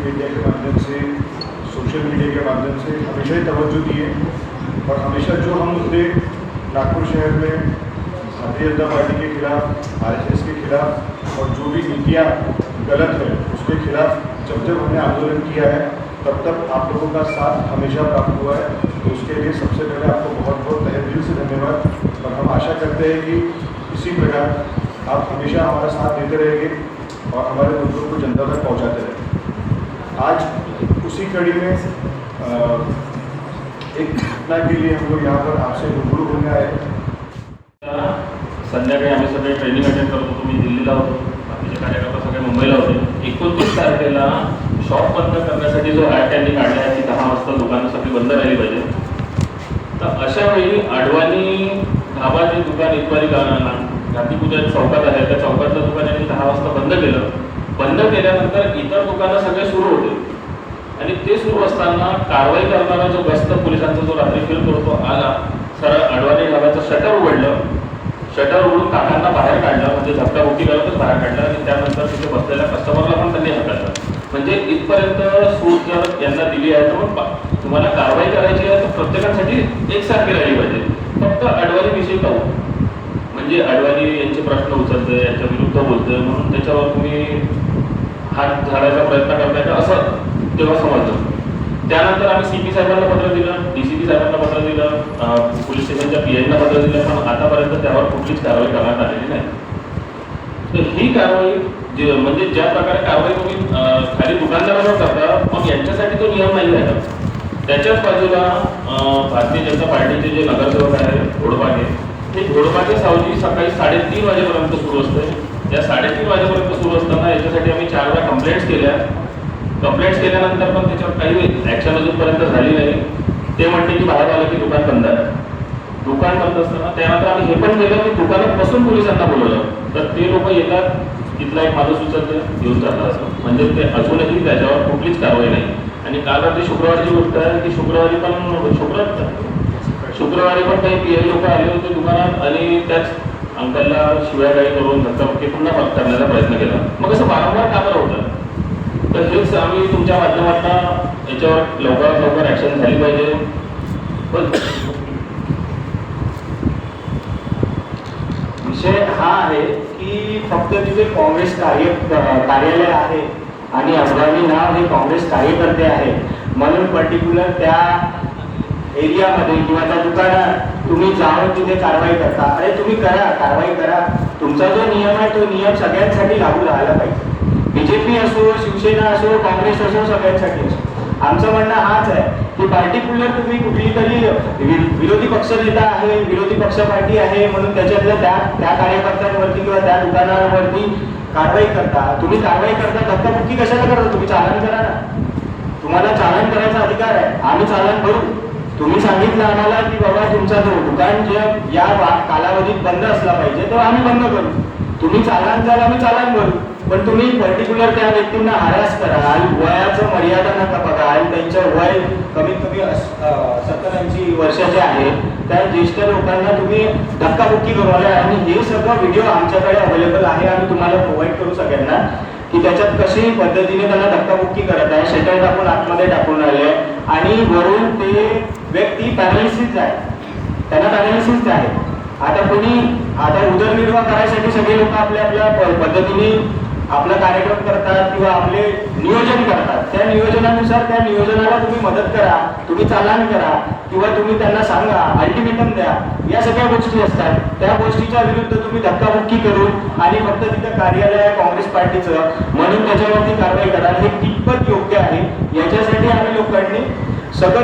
Media के माध्यम से, social media के माध्यम से हमेशा ही तवज्जो दी है और हमेशा जो हम मुद्दे नागपुर शहर में भारतीय जनता पार्टी के खिलाफ, RSS के खिलाफ और जो भी नीतियाँ गलत है उसके खिलाफ जब जब हमने आंदोलन किया है तब तक आप लोगों का साथ हमेशा प्राप्त हुआ है। तो उसके लिए सबसे पहले आपको बहुत बहुत तहे दिल से धन्यवाद और हम आशा करते हैं कि इसी प्रकार आप हमेशा हमारा साथ देते रहेंगे और हमारे मुद्दों को जनता तक पहुंचाते रहेंगे। आज उसी कड़ी में एक घटना के लिए हम लोग यहाँ पर आपसे रूबरू होने आए। संध्याकाळी आम्ही सगळे ट्रेनिंग अटेंड करत होतो। मी दिल्लीला होतो, बाकीचे कार्यकर्ता सगळे मुंबईला होते। 29 तारखेला शॉप बंद करण्यासाठी जो ॲक्ट त्यांनी काढला आहे की 10 वाजता दुकानं सगळी बंद राहिली पाहिजे, तर अशा वेळी आडवाणी धाबा जे दुकान इतवारी गांधीपूजा चौकात आहे त्या चौकातलं दुकान यांनी 10 वाजता बंद केलं। बंद केल्यानंतर इतर दुकानं सगळे सुरू होते आणि ते सुरू असताना कारवाई करणारा जो गस्त पोलिसांचा जो रात्री फिरतो तो आला, सरळ आडवाणी धाब्याचं शटर उघडलं, शटर उघडून काकांना बाहेर काढलं, म्हणजे धक्काबुक्की करतच बाहेर काढलं आणि त्यानंतर तिथे बसलेल्या कस्टमरला पण त्यांनी हाकललं। म्हणजे इथपर्यंत सूट जर यांना दिली आहे तर मग तुम्हाला कारवाई करायची आहे तर प्रत्येकासाठी एकसारखी राहिली पाहिजे। फक्त अडवाणीविषयी पाहू म्हणजे अडवाणी यांचे प्रश्न उचलते, यांच्या विरुद्ध बोलते म्हणून त्याच्यावर तुम्ही हात झाडायचा प्रयत्न करताय का असं तेव्हा समजलं। त्यानंतर आम्ही CP साहेबांना पत्र दिलं, DCP साहेबांना पत्र दिलं, पोलीस स्टेशनच्या PIना पत्र दिलं, पण आतापर्यंत त्यावर कुठलीच कारवाई करण्यात आलेली नाही। तर ही कारवाई जे म्हणजे ज्या प्रकारे कारवाई तुम्ही खाली दुकानदारांवर करता मग यांच्यासाठी तो नियम नाही आहे। त्याच्याच बाजूला भारतीय जनता पार्टीचे जे नगरसेवक आहेत घोडबागे, हे घोडबागे सावजी सकाळी 3:30 वाजेपर्यंत सुरू असते। या 3:30 वाजेपर्यंत सुरू असताना याच्यासाठी आम्ही 4 वेळा कंप्लेंट्स केल्या। कंप्लेंट्स केल्यानंतर पण त्याच्यावर काही ॲक्शन अजूनपर्यंत झाली नाही। ते म्हणते की बाहेर आलं की दुकान बंद आहे। दुकान बंद असताना त्यानंतर आम्ही हे पण केलं की दुकानात बसून पोलिसांना बोलवलं, तर ते लोक येतात, तिथला एक माणूस उचलतं घेऊन जातात असं, म्हणजे ते अजूनही त्याच्यावर कुठलीच कारवाई नाही। आणि काल रात्री शुक्रवारची गोष्ट आहे की शुक्रवारी पण काही PI लोक आले होते दुकानात आणि त्याच अंकलला शिव्यागाळी करून धक्काबुक्की पुन्हा करण्याचा प्रयत्न केला। मग असं वारंवार का बरं होतं? तर हेच आम्ही तुमच्या माध्यमातून याच्यावर लवकरात लवकर ॲक्शन झाली पाहिजे। पण विषय हा आहे की फक्त तिथे काँग्रेस कार्यालय आहे आणि अफगाणी नाव हे काँग्रेस कार्यकर्ते आहे म्हणून पर्टिक्युलर त्या एरियामध्ये किंवा त्या दुकानात तुम्ही जाऊन तिथे कारवाई करता। अरे तुम्ही करा, कारवाई करा। तुमचा जो नियम आहे तो नियम सगळ्यांसाठी लागू राहायला पाहिजे। BJP असो, शिवसेना असो, काँग्रेस असो, सगळ्यांसाठी असो। आमचं म्हणणं हाच आहे की पार्टिक्युलर तुम्ही कुठली तरी विरोधी पक्ष नेता आहे, विरोधी पक्ष पार्टी आहे म्हणून त्याच्यातल्या त्या कार्यकर्त्यांवरती किंवा त्या दुकानावरती कारवाई करता। तुम्ही कारवाई करता, धक्काबुक्की कशाला करता? तुम्ही चालन करा ना, तुम्हाला चालन करायचा अधिकार आहे। आम्ही चालन भरू। तुम्ही सांगितलं आम्हाला की बाबा तुमचा जो दुकान जे या कालावधीत बंद असला पाहिजे तर आम्ही बंद करू। तुम्ही चालन द्याल, आम्ही चालन भरू, पण तुम्ही पर्टिक्युलर त्या व्यक्तींना हरास कराल, वयाचं मर्यादा नका बघाल, त्यांचं वय कमीत कमी 70-80 वर्षाचे आहे, त्या ज्येष्ठ लोकांना तुम्ही धक्काबुक्की करवाल आणि हे सगळं व्हिडिओ आमच्याकडे अवेलेबल आहे। आम्ही तुम्हाला प्रोव्हाइड करू सगळ्यांना की त्याच्यात कशी पद्धतीने त्यांना धक्काबुक्की करत आहे, शटर टाकून आतमध्ये टाकून राहिले आणि वरून ते व्यक्ती पॅरालिसिस आहे, त्यांना पॅरालिसिस आहे। आता उदरनिर्वाह करायसाठी सगळे लोक आपल्या आपल्या पद्धतीने आपला कार्यक्रम करतात किंवा आपले नियोजन करतात। त्या नियोजनानुसार त्या नियोजनाला तुम्ही मदत करा, तुम्ही चालान करा किंवा तुम्ही त्यांना सांगा, अल्टिमेटम द्या, या सगळ्या गोष्टी असतात। त्या गोष्टीच्या विरुद्ध तुम्ही धक्काबुक्की करून आणि फक्त तिथं कार्यालय आहे काँग्रेस पार्टीचं म्हणून त्याच्यावरती कारवाई करा, हे कितपत योग्य आहे याच्यासाठी आम्ही लोकांनी सगळं